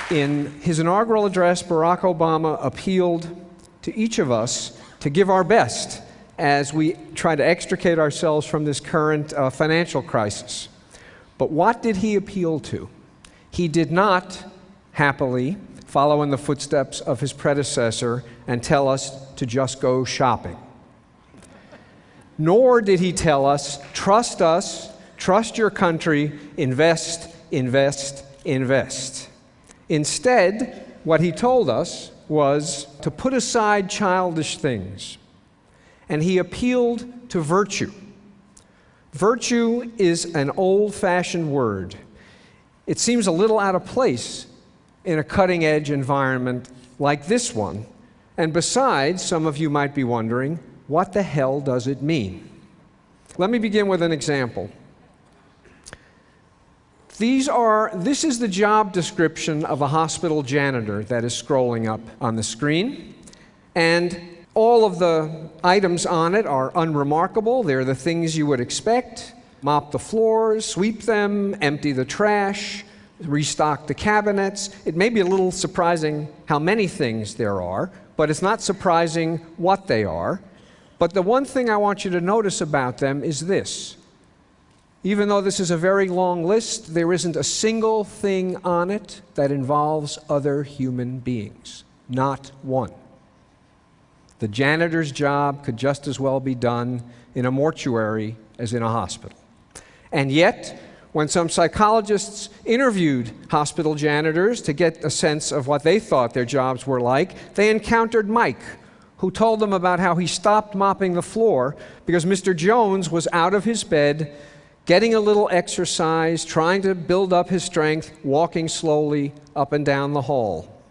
In his inaugural address, Barack Obama appealed to each of us to give our best as we try to extricate ourselves from this current financial crisis. But what did he appeal to? He did not, happily, follow in the footsteps of his predecessor and tell us to just go shopping. Nor did he tell us, trust your country, invest, invest, invest. Instead, what he told us was to put aside childish things, and he appealed to virtue. Virtue is an old-fashioned word. It seems a little out of place in a cutting-edge environment like this one, and besides, some of you might be wondering, what the hell does it mean? Let me begin with an example. This is the job description of a hospital janitor that is scrolling up on the screen. And all of the items on it are unremarkable. They're the things you would expect. Mop the floors, sweep them, empty the trash, restock the cabinets. It may be a little surprising how many things there are, but it's not surprising what they are. But the one thing I want you to notice about them is this. Even though this is a very long list, there isn't a single thing on it that involves other human beings. Not one. The janitor's job could just as well be done in a mortuary as in a hospital. And yet, when some psychologists interviewed hospital janitors to get a sense of what they thought their jobs were like, they encountered Mike, who told them about how he stopped mopping the floor because Mr. Jones was out of his bed, getting a little exercise, trying to build up his strength, walking slowly up and down the hall.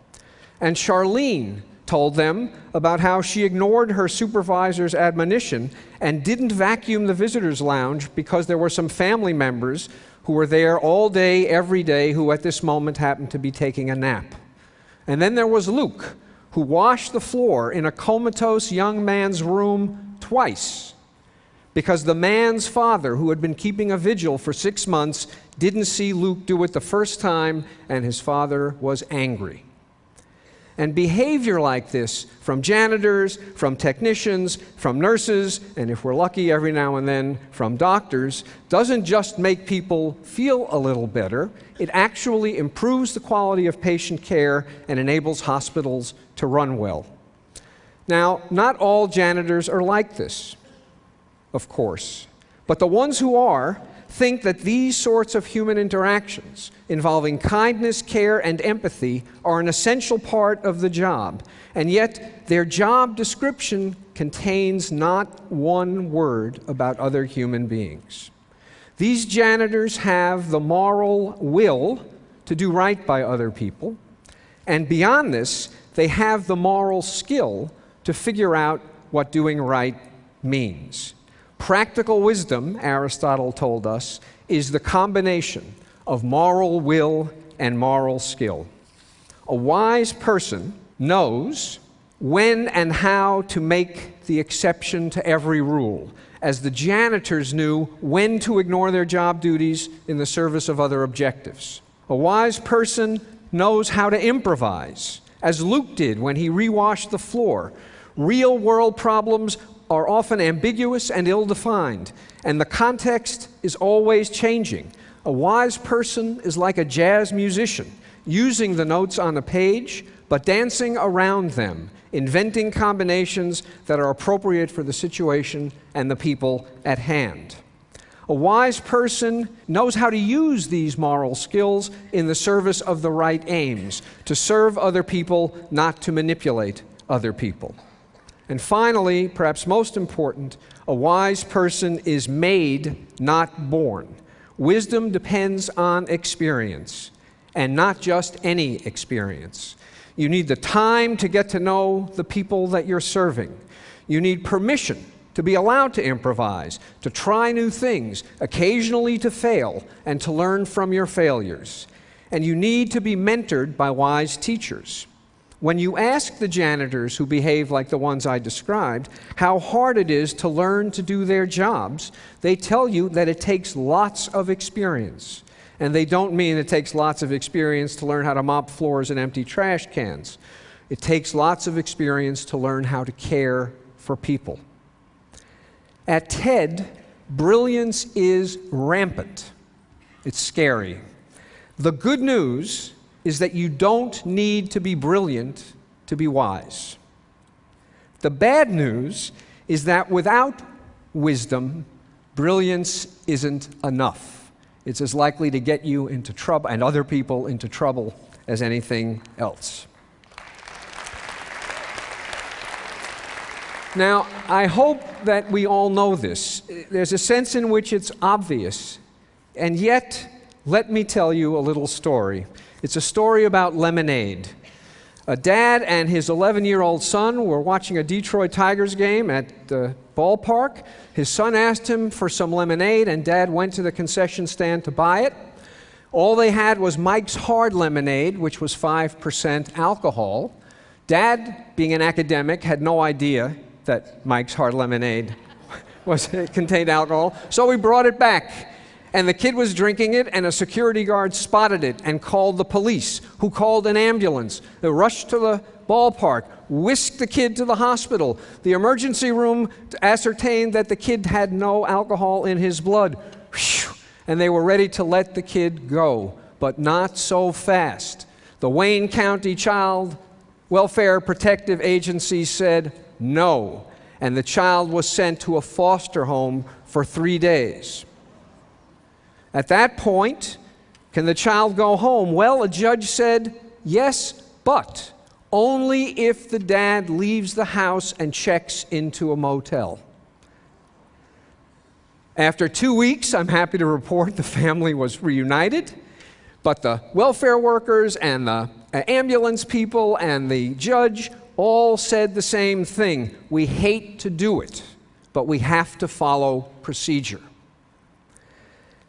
And Charlene told them about how she ignored her supervisor's admonition and didn't vacuum the visitors' lounge because there were some family members who were there all day, every day, who at this moment happened to be taking a nap. And then there was Luke, who washed the floor in a comatose young man's room twice, because the man's father, who had been keeping a vigil for 6 months, didn't see Luke do it the first time, and his father was angry. And behavior like this from janitors, from technicians, from nurses, and if we're lucky every now and then from doctors, doesn't just make people feel a little better, it actually improves the quality of patient care and enables hospitals to run well. Now, not all janitors are like this, of course. But the ones who are think that these sorts of human interactions involving kindness, care, and empathy are an essential part of the job. And yet, their job description contains not one word about other human beings. These janitors have the moral will to do right by other people. And beyond this, they have the moral skill to figure out what doing right means. Practical wisdom, Aristotle told us, is the combination of moral will and moral skill. A wise person knows when and how to make the exception to every rule, as the janitors knew when to ignore their job duties in the service of other objectives. A wise person knows how to improvise, as Luke did when he rewashed the floor. Real-world problems are often ambiguous and ill-defined, and the context is always changing. A wise person is like a jazz musician, using the notes on a page, but dancing around them, inventing combinations that are appropriate for the situation and the people at hand. A wise person knows how to use these moral skills in the service of the right aims, to serve other people, not to manipulate other people. And finally, perhaps most important, a wise person is made, not born. Wisdom depends on experience, and not just any experience. You need the time to get to know the people that you're serving. You need permission to be allowed to improvise, to try new things, occasionally to fail, and to learn from your failures. and you need to be mentored by wise teachers. When you ask the janitors who behave like the ones I described how hard it is to learn to do their jobs, they tell you that it takes lots of experience. And they don't mean it takes lots of experience to learn how to mop floors and empty trash cans. It takes lots of experience to learn how to care for people. At TED, brilliance is rampant. It's scary. The good news is that you don't need to be brilliant to be wise. The bad news is that without wisdom, brilliance isn't enough. It's as likely to get you into trouble and other people into trouble as anything else. Now, I hope that we all know this. There's a sense in which it's obvious, and yet, let me tell you a little story. It's a story about lemonade. A dad and his 11-year-old son were watching a Detroit Tigers game at the ballpark. His son asked him for some lemonade, and Dad went to the concession stand to buy it. All they had was Mike's Hard Lemonade, which was 5% alcohol. Dad, being an academic, had no idea that Mike's Hard Lemonade contained alcohol, so he brought it back. And the kid was drinking it, and a security guard spotted it and called the police, who called an ambulance. They rushed to the ballpark, whisked the kid to the hospital. The emergency room ascertained that the kid had no alcohol in his blood. And they were ready to let the kid go, but not so fast. The Wayne County Child Welfare Protective Agency said no, and the child was sent to a foster home for 3 days. At that point, can the child go home? Well, a judge said, yes, but only if the dad leaves the house and checks into a motel. After 2 weeks, I'm happy to report the family was reunited, but the welfare workers and the ambulance people and the judge all said the same thing. We hate to do it, but we have to follow procedure.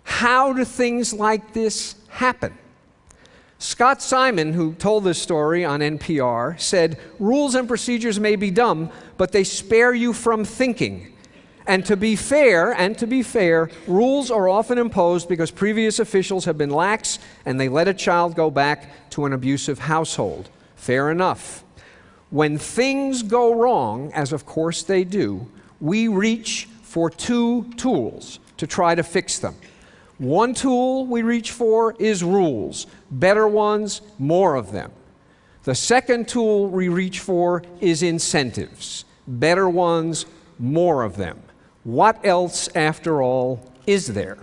How do things like this happen? Scott Simon, who told this story on NPR, said, rules and procedures may be dumb, but they spare you from thinking. And to be fair, rules are often imposed because previous officials have been lax and they let a child go back to an abusive household. Fair enough. When things go wrong, as of course they do, we reach for two tools to try to fix them. One tool we reach for is rules. Better ones, more of them. The second tool we reach for is incentives. Better ones, more of them. What else, after all, is there?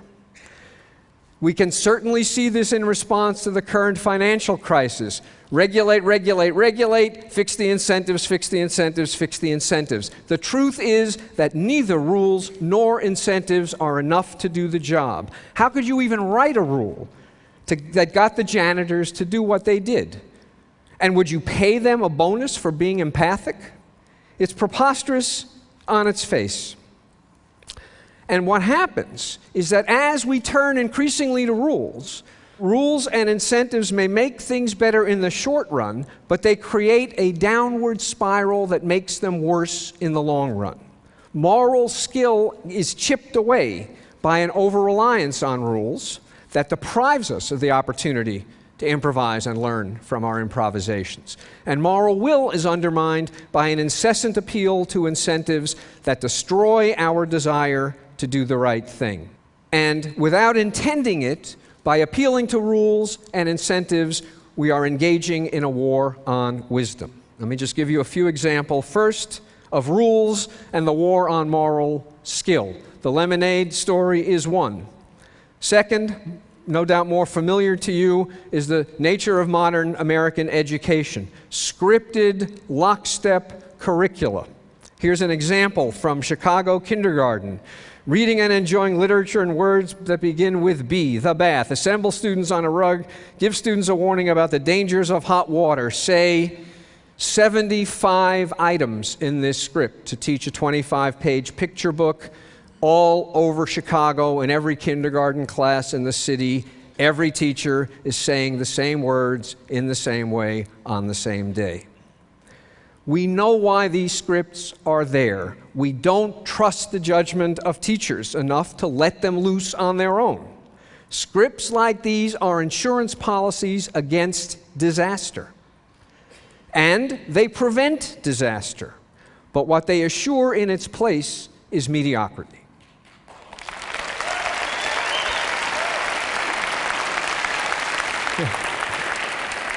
We can certainly see this in response to the current financial crisis. Regulate, regulate, regulate, fix the incentives, fix the incentives, fix the incentives. The truth is that neither rules nor incentives are enough to do the job. How could you even write a rule that got the janitors to do what they did? And would you pay them a bonus for being empathic? It's preposterous on its face. And what happens is that as we turn increasingly to rules and incentives may make things better in the short run, but they create a downward spiral that makes them worse in the long run. Moral skill is chipped away by an over-reliance on rules that deprives us of the opportunity to improvise and learn from our improvisations. And moral will is undermined by an incessant appeal to incentives that destroy our desire to do the right thing. And without intending it, by appealing to rules and incentives, we are engaging in a war on wisdom. Let me just give you a few examples. First, of rules and the war on moral skill. The lemonade story is one. Second, no doubt more familiar to you, is the nature of modern American education. Scripted, lockstep curricula. Here's an example from Chicago kindergarten. Reading and enjoying literature and words that begin with B, the bath. Assemble students on a rug. Give students a warning about the dangers of hot water. Say 75 items in this script to teach a 25-page picture book all over Chicago in every kindergarten class in the city Every teacher is saying the same words in the same way on the same day. We know why these scripts are there. We don't trust the judgment of teachers enough to let them loose on their own. Scripts like these are insurance policies against disaster. And they prevent disaster. But what they assure in its place is mediocrity.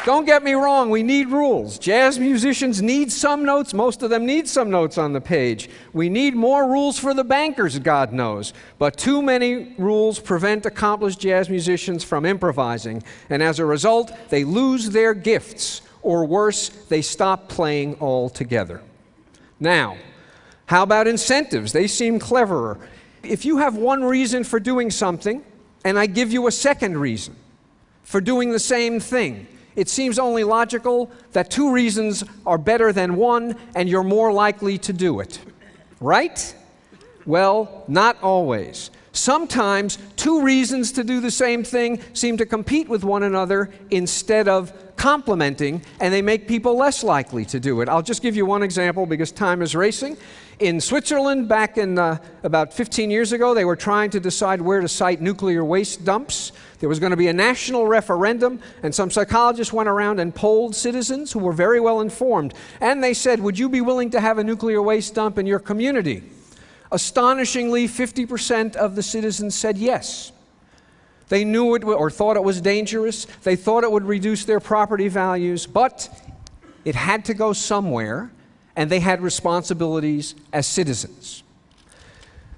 Don't get me wrong, we need rules. Jazz musicians need some notes. Most of them need some notes on the page. We need more rules for the bankers, God knows. But too many rules prevent accomplished jazz musicians from improvising. And as a result, they lose their gifts. Or worse, they stop playing altogether. Now, how about incentives? They seem cleverer. If you have one reason for doing something, and I give you a second reason for doing the same thing, it seems only logical that two reasons are better than one, and you're more likely to do it. Right? Well, not always. Sometimes two reasons to do the same thing seem to compete with one another instead of complementing, and they make people less likely to do it. I'll just give you one example because time is racing. In Switzerland, back in about 15 years ago, they were trying to decide where to site nuclear waste dumps. There was going to be a national referendum, and some psychologists went around and polled citizens who were very well informed. And they said, would you be willing to have a nuclear waste dump in your community? Astonishingly, 50% of the citizens said yes. They knew it or thought it was dangerous. They thought it would reduce their property values, but it had to go somewhere, and they had responsibilities as citizens.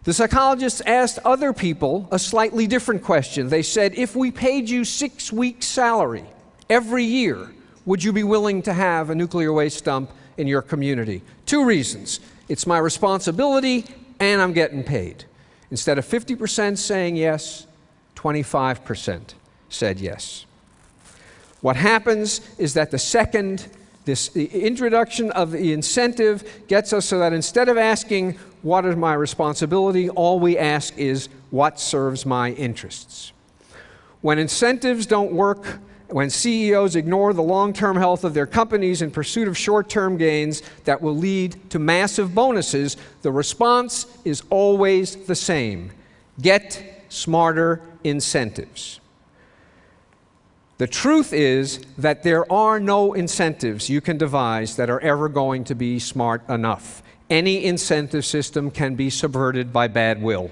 The psychologists asked other people a slightly different question. They said, if we paid you 6 weeks' salary every year, would you be willing to have a nuclear waste dump in your community? Two reasons. It's my responsibility, and I'm getting paid. Instead of 50% saying yes, 25% said yes. What happens is that the introduction of the incentive gets us so that instead of asking, what is my responsibility, all we ask is, what serves my interests? When incentives don't work, when CEOs ignore the long-term health of their companies in pursuit of short-term gains that will lead to massive bonuses, the response is always the same. Get smarter incentives. The truth is that there are no incentives you can devise that are ever going to be smart enough. Any incentive system can be subverted by bad will.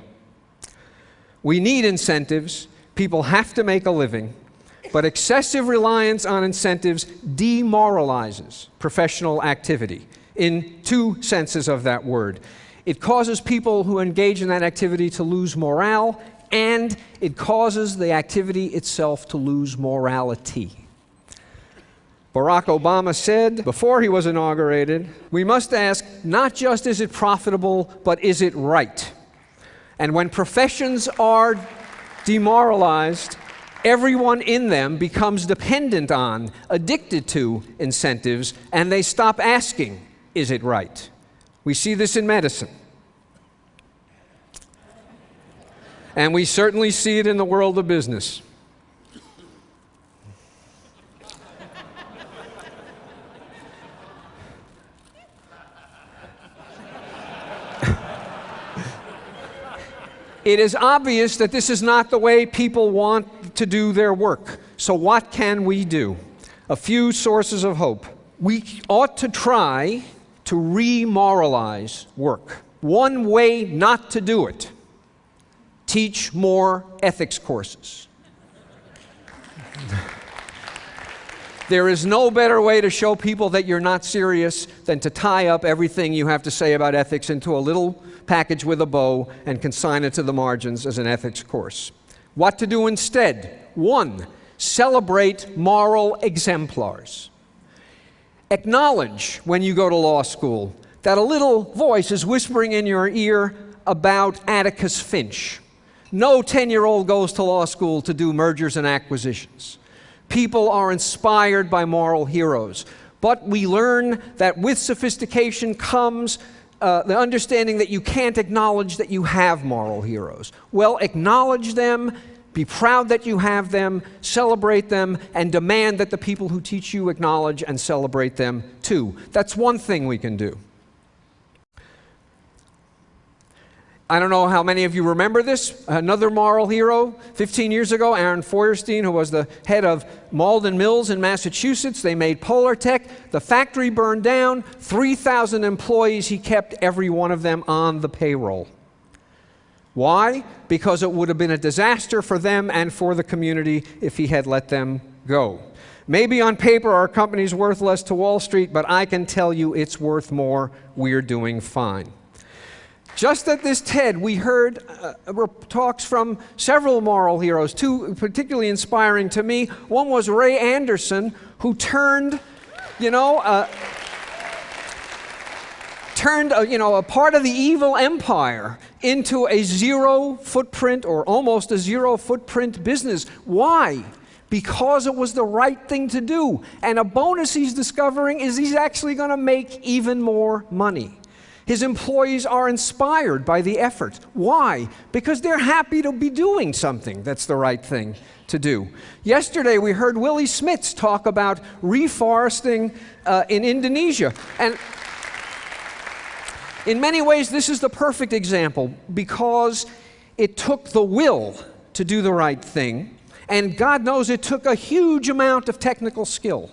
We need incentives. People have to make a living. But excessive reliance on incentives demoralizes professional activity in two senses of that word. It causes people who engage in that activity to lose morale, and it causes the activity itself to lose morality. Barack Obama said before he was inaugurated, we must ask not just is it profitable, but is it right? And when professions are demoralized, everyone in them becomes dependent on, addicted to incentives, and they stop asking, is it right? We see this in medicine. And we certainly see it in the world of business. It is obvious that this is not the way people want to do their work. So what can we do? A few sources of hope. We ought to try to remoralize work. One way not to do it: teach more ethics courses. There is no better way to show people that you're not serious than to tie up everything you have to say about ethics into a little package with a bow and consign it to the margins as an ethics course. What to do instead? 1, celebrate moral exemplars. Acknowledge when you go to law school that a little voice is whispering in your ear about Atticus Finch. No 10-year-old goes to law school to do mergers and acquisitions. People are inspired by moral heroes. But we learn that with sophistication comes the understanding that you can't acknowledge that you have moral heroes. Well, acknowledge them, Be proud that you have them, celebrate them, and demand that the people who teach you acknowledge and celebrate them too. That's one thing we can do. I don't know how many of you remember this. Another moral hero, 15 years ago, Aaron Feuerstein, who was the head of Malden Mills in Massachusetts. They made Polartec. The factory burned down. 3,000 employees. He kept every one of them on the payroll. Why? Because it would have been a disaster for them and for the community if he had let them go. Maybe on paper our company's worth less to Wall Street, but I can tell you it's worth more. We're doing fine. Just at this TED, we heard talks from several moral heroes, two particularly inspiring to me. One was Ray Anderson, who turned a part of the evil empire into a zero footprint or almost a zero footprint business. Why? Because it was the right thing to do. And a bonus he's discovering is he's actually going to make even more money. His employees are inspired by the effort. Why? Because they're happy to be doing something that's the right thing to do. Yesterday we heard Willie Smits talk about reforesting in Indonesia. And in many ways this is the perfect example because it took the will to do the right thing, and God knows it took a huge amount of technical skill.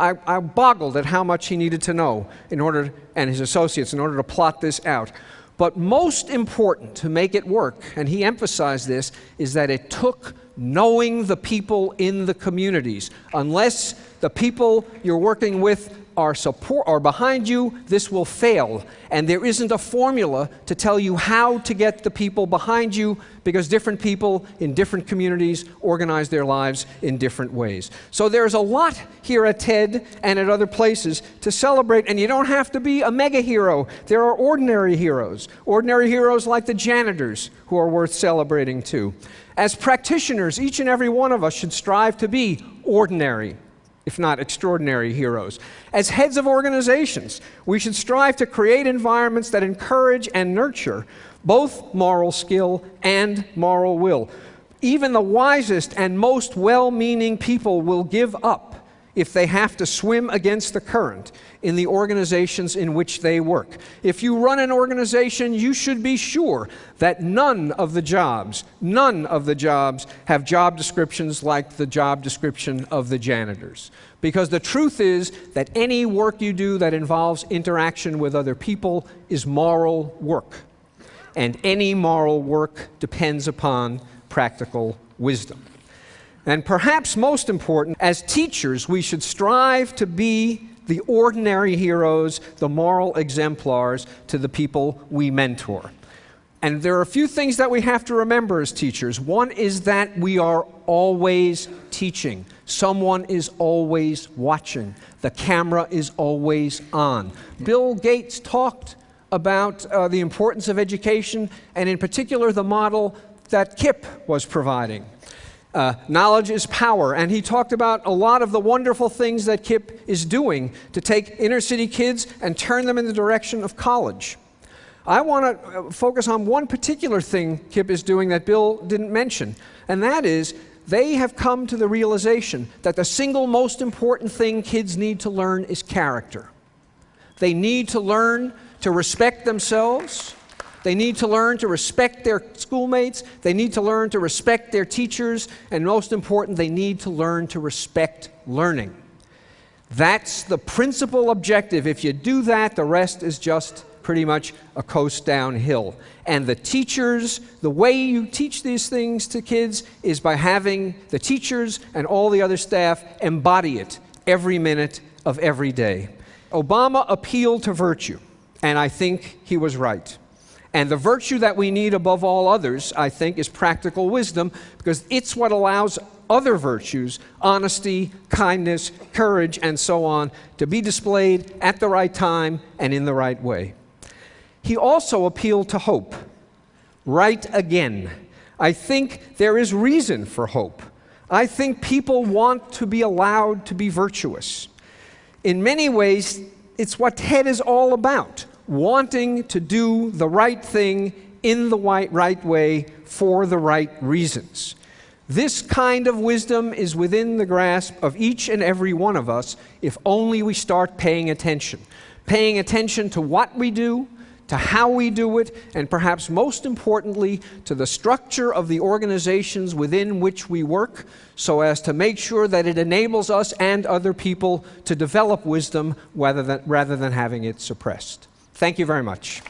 I boggled at how much he needed to know and his associates in order to plot this out. But most important to make it work, and he emphasized this, is that it took knowing the people in the communities. Unless the people you're working with are behind you, this will fail. And there isn't a formula to tell you how to get the people behind you, because different people in different communities organize their lives in different ways. So there's a lot here at TED and at other places to celebrate, and you don't have to be a mega hero. There are ordinary heroes like the janitors, who are worth celebrating too. As practitioners, each and every one of us should strive to be ordinary, if not extraordinary heroes. As heads of organizations, we should strive to create environments that encourage and nurture both moral skill and moral will. Even the wisest and most well-meaning people will give up if they have to swim against the current in the organizations in which they work. If you run an organization, you should be sure that none of the jobs have job descriptions like the job description of the janitors. Because the truth is that any work you do that involves interaction with other people is moral work. And any moral work depends upon practical wisdom. And perhaps most important, as teachers, we should strive to be the ordinary heroes, the moral exemplars to the people we mentor. And there are a few things that we have to remember as teachers. One is that we are always teaching. Someone is always watching. The camera is always on. Bill Gates talked about the importance of education, and in particular the model that Kip was providing. Knowledge is power, and he talked about a lot of the wonderful things that Kip is doing to take inner city kids and turn them in the direction of college. I want to focus on one particular thing Kip is doing that Bill didn't mention, and that is they have come to the realization that the single most important thing kids need to learn is character. They need to learn to respect themselves. They need to learn to respect their schoolmates. They need to learn to respect their teachers. And most important, they need to learn to respect learning. That's the principal objective. If you do that, the rest is just pretty much a coast downhill. And the teachers, the way you teach these things to kids is by having the teachers and all the other staff embody it every minute of every day. Obama appealed to virtue, and I think he was right. And the virtue that we need above all others, I think, is practical wisdom, because it's what allows other virtues, honesty, kindness, courage, and so on, to be displayed at the right time and in the right way. He also appealed to hope. Right again. I think there is reason for hope. I think people want to be allowed to be virtuous. In many ways, it's what TED is all about. Wanting to do the right thing in the right way for the right reasons. This kind of wisdom is within the grasp of each and every one of us if only we start paying attention. Paying attention to what we do, to how we do it, and perhaps most importantly, to the structure of the organizations within which we work, so as to make sure that it enables us and other people to develop wisdom rather than having it suppressed. Thank you very much.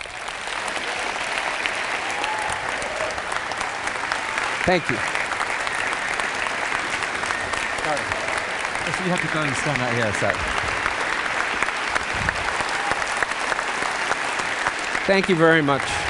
Thank you. So you have to go and stand out here a sec. Thank you very much.